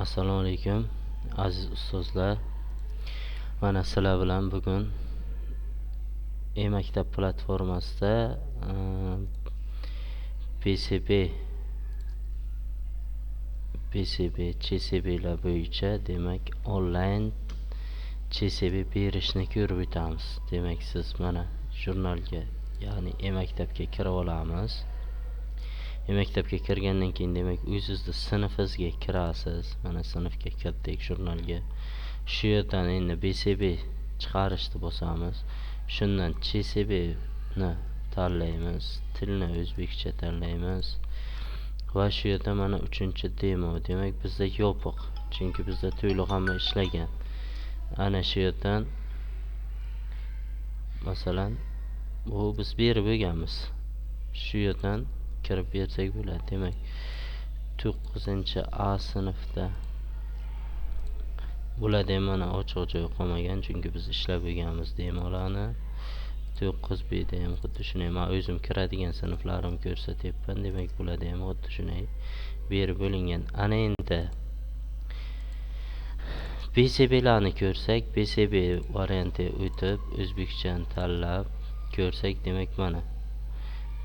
Assalomu alaykum aziz ustozlar. Mana sizlar bilan bugun e-maktab platformasida CSB lar bo'yicha demak onlayn CSB berishni ko'rib o'tamiz. Demak siz mana jurnalga, ya'ni e-maktabga kirib olamiz. E-maktabga kirgandan keyin demak o'zingizning sinfingizga kirasiz. Mana sinfga kirdik jurnalga. Shu yerdan endi BCB chiqarishni bosamiz. Shundan CSB ni tanlaymiz. Tilni o'zbekcha tanlaymiz. Va shu yerda mana 3-demo, demak bizda yopiq. Chunki bizda to'liq hamma ishlagan. Ana shu yerdan masalan bu biz berib bo'lganmiz. Shu yerdan kirib bersak bo'ladi. Demak 9A sinfda bo'ladi. Mana ochiq joy qolmagan, chunki biz ishlab bo'lganmiz demolarni. 9B da ham xuddi shunday. Men o'zim kiradigan sinflarimni ko'rsatyapman. Demak bo'ladi ham xuddi shunday berib bo'lingan. Ana endi BCB larni ko'rsak, BCB varianti o'tib o'zbekchani tanlab ko'rsak, demak mana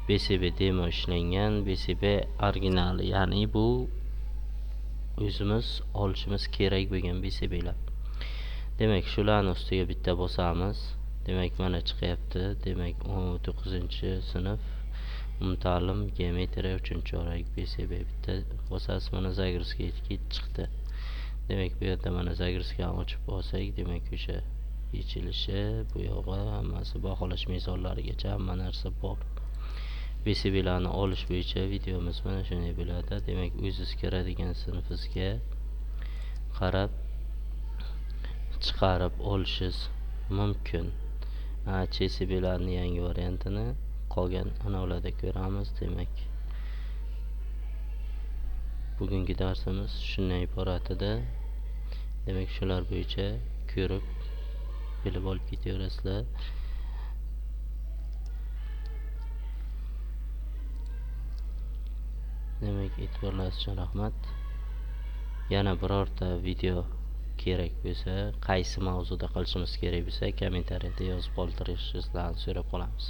BCB demo ishlangan, BCB original, ya'ni bu o'zimiz olishimiz kerak bo'lgan BCB lar. Demak shularni ustiga bitta bosamiz. Demak mana chiqyapti. Demak 19-sinf umumta'lim geometriya 3-orak BCB bitta bosasiz. Mana zagruzga chiqdi. Demak bu yerda mana zagruzkani ochib olsak, demak o'sha yechilishi, bu yog'i hammasi baholash mezonlarigacha hamma narsa bor. BCB larni olish bo'yicha videomiz mana shunday bo'ladi. Demak o'zingiz kiradigan sinfingizga qarab chiqarib olishingiz mumkin. CSB larning yangi variantini qolgan anavlarda ko'ramiz. Demak bugungi darsimiz shundan iborat edi. Demak shular bo'yicha ko'rib bilib olib ketaverasizlar. Demak e'tiborlaringiz uchun rahmat. Yana birorta video kerak bo'lsa, qaysi mavzuda qilishimiz kerak bo'lsa, kommentariyada yozib qoldirishingizni so'rab qolamiz.